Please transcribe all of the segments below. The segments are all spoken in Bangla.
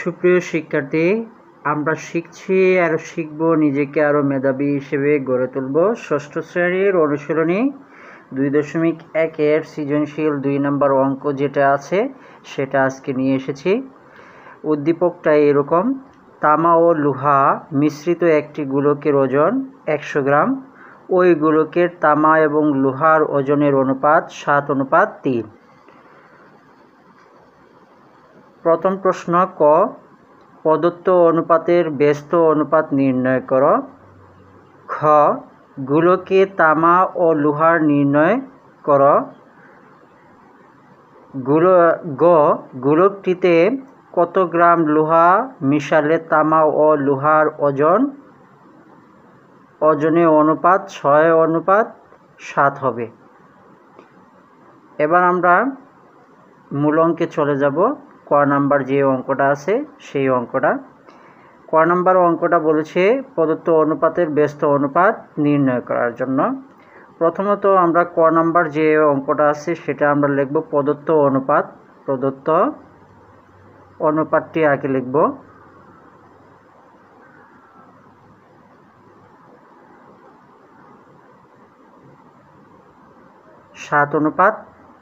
সুপ্রিয় শিক্ষার্থী, আমরা শিখছি আর শিখব, নিজেকে আরও মেধাবী হিসেবে গড়ে তুলব। ষষ্ঠ শ্রেণীর অনুশীলনী 2.1-এর সৃজনশীল 2 নম্বর অঙ্ক যেটা আছে সেটা আজকে নিয়ে এসেছি। উদ্দীপকটা এরকম: তামা ও লোহা মিশ্রিত একটি গোলকের ওজন 100 গ্রাম। ওই গোলকের তামা এবং লোহার ওজনের অনুপাত 7:3। প্রথম প্রশ্ন ক, প্রদত্ত অনুপাতের ব্যস্ত অনুপাত নির্ণয় করো। খ, গোলকে তামা ও লোহার নির্ণয় করো। গ, গোলকটিতে কত গ্রাম লোহা মিশালে তামা ও লোহার ওজনের অনুপাত 6:7 হবে। এবার আমরা মূল অঙ্কে চলে যাব। ক নাম্বার যে অঙ্কটা আছে সেই অঙ্কটা। ক নাম্বার অঙ্কটা বলেছে প্রদত্ত অনুপাতের ব্যস্ত অনুপাত নির্ণয় করার জন্য। প্রথমত আমরা ক নাম্বার যে অঙ্কটা আছে সেটা আমরা লিখব প্রদত্ত অনুপাত। প্রদত্ত অনুপাতটি আগে লিখব। সাত অনুপাত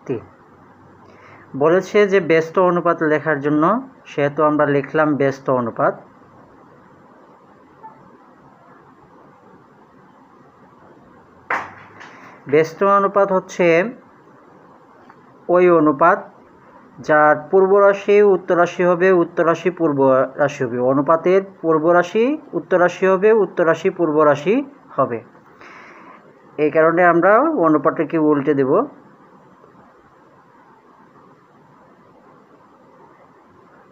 3 বলেছে যে ব্যস্ত অনুপাত লেখার জন্য, সেহেতু আমরা লিখলাম ব্যস্ত অনুপাত। ব্যস্ত অনুপাত হচ্ছে ওই অনুপাত যার পূর্ব রাশি উত্তর রাশি হবে, উত্তর রাশি পূর্ব রাশি হবে। অনুপাতের পূর্ব রাশি উত্তর রাশি হবে, উত্তর রাশি পূর্ব রাশি হবে। এই কারণে আমরা অনুপাতটাকে উল্টে দেব।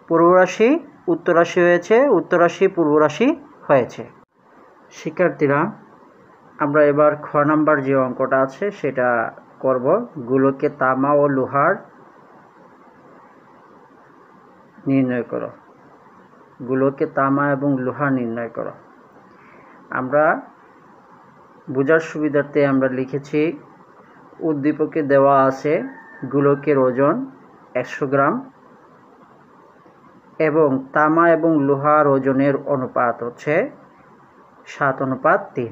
পূর্ব রাশি উত্তর রাশি হয়েছে, উত্তর রাশি পূর্ব রাশি হয়েছে। শিক্ষার্থীরা, আমরা এবার খ নাম্বার যে অঙ্কটা আছে সেটা করব। গোলকে তামা ও লোহার নির্ণয় করো। গোলকে তামা এবং লোহা নির্ণয় করো। আমরা বোঝার সুবিধার্থে আমরা লিখেছি, উদ্দীপকে দেওয়া আছে গোলকের ওজন 100 গ্রাম এবং তামা এবং লোহার ওজনের অনুপাত হচ্ছে 7:3।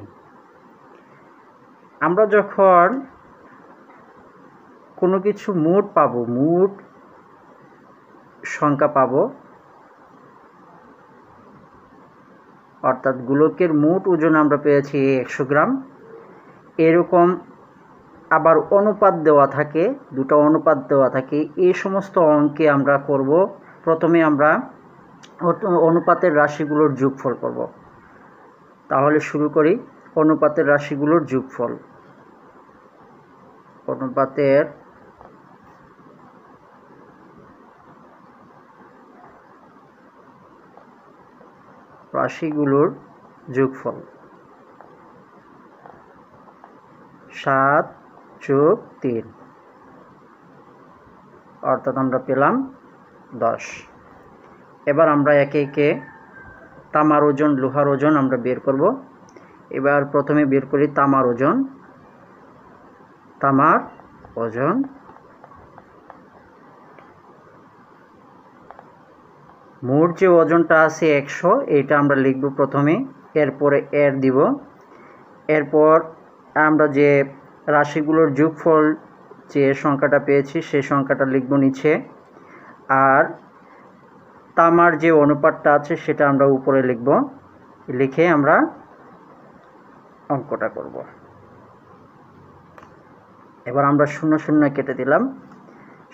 আমরা যখন কোনো কিছু মোট পাবো, মোট সংখ্যা পাবো, অর্থাৎ গোলকের মোট ওজন আমরা পেয়েছি 100 গ্রাম, এরকম আবার অনুপাত দেওয়া থাকে, দুটো অনুপাত দেওয়া থাকে। এই সমস্ত অঙ্কে আমরা করব, প্রথমে আমরা অনুপাতের রাশিগুলোর যোগফল করব। তাহলে শুরু করি। অনুপাতের রাশিগুলোর যোগফল। অনুপাতের রাশিগুলোর যোগফল 7+3, অর্থাৎ আমরা পেলাম 10। এবার আমরা একে একে তামার ওজন লোহার ওজন আমরা বের করব। এবার প্রথমে বের করি তামার ওজন। তামার ওজন মোট যে ওজনটা আছে 100, এটা আমরা লিখব প্রথমে, এরপরে এর দিব। এরপর আমরা যে রাশিগুলোর যোগফল যে সংখ্যাটা পেয়েছি সেই সংখ্যাটা লিখব নিচে, আর তামার যে অনুপাতটা আছে সেটা আমরা উপরে লিখব। লিখে আমরা অঙ্কটা করব। এবার আমরা 0 কেটে দিলাম।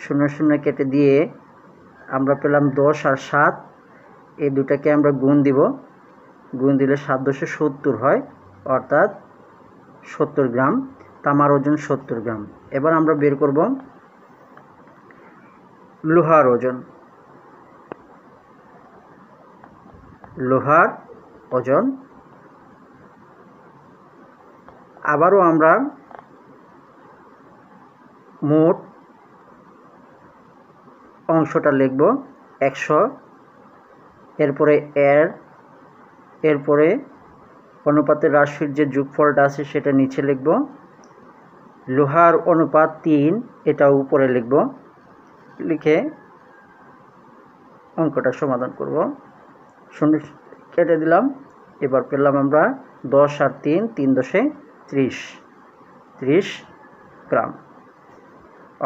0 কেটে দিয়ে আমরা পেলাম 10 আর 7, এই দুটাকে আমরা গুণ দিব। গুণ দিলে 7×10=70 হয়, অর্থাৎ 70 গ্রাম। তামার ওজন 70 গ্রাম। এবার আমরা বের করব লোহার ওজন। লোহার ওজন আবারও আমরা মোট অংশটা লিখব 100, এরপরে এরপরে অনুপাতের রাশির যে যোগফলটা আছে সেটা নিচে লিখব। লোহার অনুপাত 3, এটা উপরে লিখব। লিখে অঙ্কটা সমাধান করব। শূন্য কেটে দিলাম। এবার পেলাম আমরা 10 আর 3, 3 দশে 30 গ্রাম।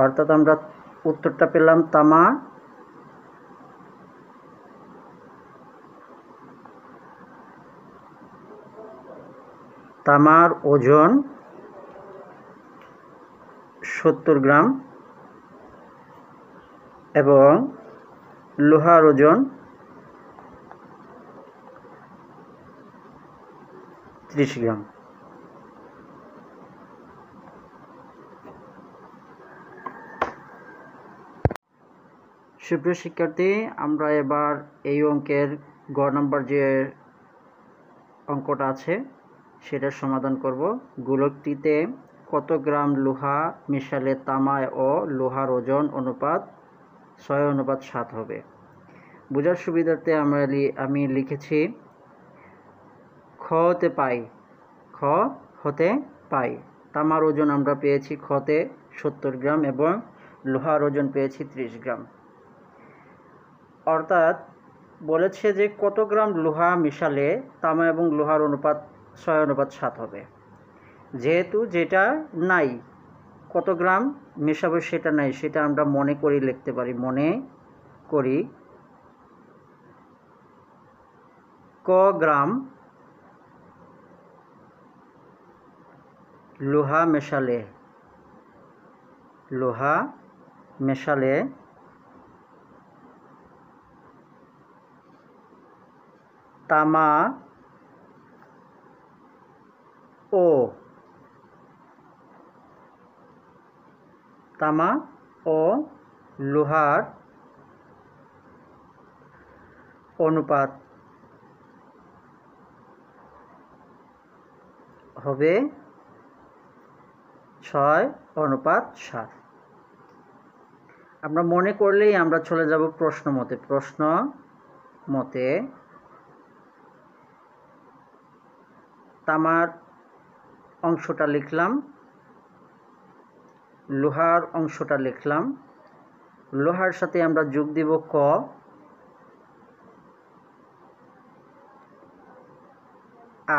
অর্থাৎ আমরা উত্তরটা পেলাম তামার ওজন 70 গ্রাম এবং লোহার ওজন 30 গ্রাম। সুপ্রিয় শিক্ষার্থী, আমরা এবার এই অঙ্কের গ নাম্বার যে অঙ্কটা আছে সেটার সমাধান করব। গোলকটিতে কত গ্রাম লোহা মিশালে তামায় ও লোহার ওজন অনুপাত 6:7 হবে। বোঝার সুবিধার্থে আমি লিখেছি খ হতে পাই তামার ওজন আমরা পেয়েছি খতে 70 গ্রাম এবং লোহার ওজন পেয়েছি 30 গ্রাম। অর্থাৎ বলেছে যে কত গ্রাম লোহা মিশালে তামা এবং লোহার অনুপাত 6:7 হবে। যেহেতু যেটা নাই, কত গ্রাম মেশাবো সেটা নাই, সেটা আমরা মনে করি লিখতে পারি। মনে করি ক গ্রাম লোহা মেশালে তামা ও লোহার অনুপাত হবে 6:7। আমরা মনে করলেই আমরা চলে যাব প্রশ্ন মতে তামার অংশটা লিখলাম, লোহার অংশটা লিখলাম। লোহার সাথে আমরা যোগ দিব ক,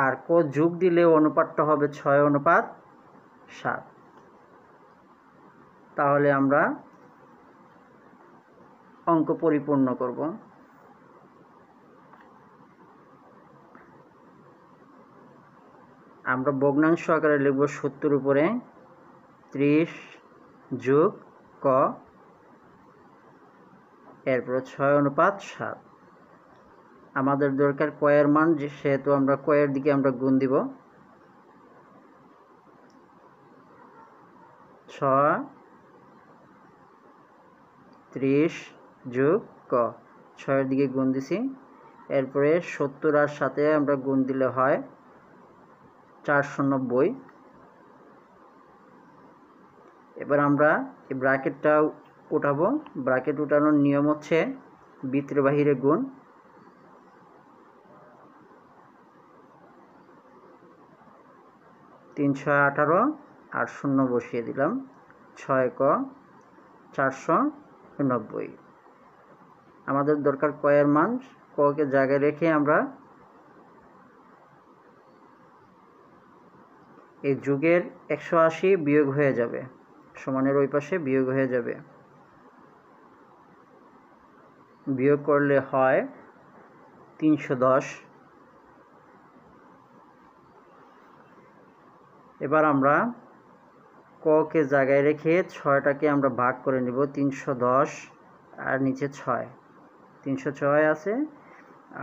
আর ক যোগ দিলে অনুপাতটা হবে 6:7। তাহলে আমরা অঙ্ক পরিপূর্ণ করব। আমরা ভগ্নাংশ আকারে লিখব 70 উপরে 30 যোগ ক, এরপর 6:7। আমাদের দরকার কয়ের মান, সেহেতু আমরা কয়ের দিকে আমরা গুণ দিব। 30 যোগ ক, 6 এর দিকে গুণ দিছি। এরপরে 70 আর সাথে আমরা গুণ দিলে হয় 490। এবার আমরা এই ব্র্যাকেটটা উঠাবো। ব্র্যাকেট উঠানোর নিয়ম হচ্ছে ভিতরে বাহিরে গুণ। 318 আর 0 বসিয়ে দিলাম। 6 ক 490। আমাদের দরকার কয়ের মান, ককে জায়গায় রেখে আমরা এই যুগের 180 বিয়োগ হয়ে যাবে, সমানের ওই পাশে বিয়োগ হয়ে যাবে। বিয়োগ করলে হয় 310। এবার আমরা ককে জায়গায় রেখে 6টাকে আমরা ভাগ করে নিব। 310 আর নিচে 6, 306 আছে,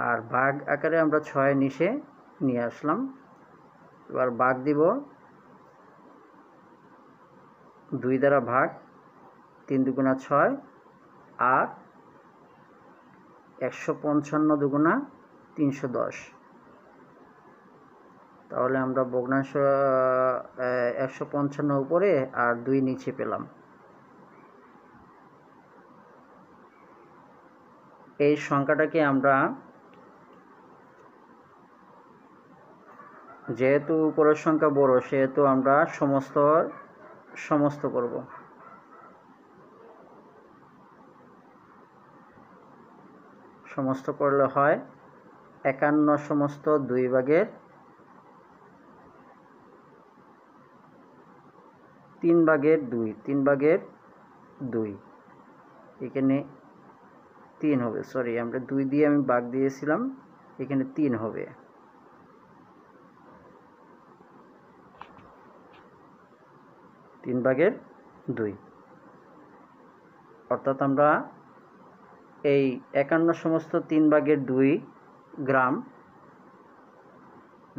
আর ভাগ আকারে আমরা 6 নিচে নিয়ে আসলাম। এবার ভাগ দিব 2 দ্বারা ভাগ, 3 দুগুণা 6 আর 155 দুগুণা 310। তাহলে আমরা ভগ্নাংশ 155 উপরে আর 2 নিচে পেলাম। এই সংখ্যাটাকে আমরা, যেহেতু উপরের সংখ্যা বড় সেহেতু আমরা সমস্ত করব। সমস্ত করলে হয় 51 সমস্ত 2 ভাগের 3 ভাগের 2, 3 ভাগের 2, এখানে 3 হবে, সরি আমরা 2 দিয়ে আমি ভাগ দিয়েছিলাম, এখানে 3 হবে। তিন ভাগের 2, অর্থাৎ আমরা এই 51 সমস্ত 3 ভাগের 2 গ্রাম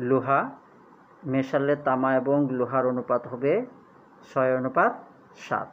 লোহা মেশালে তামা এবং লোহার অনুপাত হবে 6:7।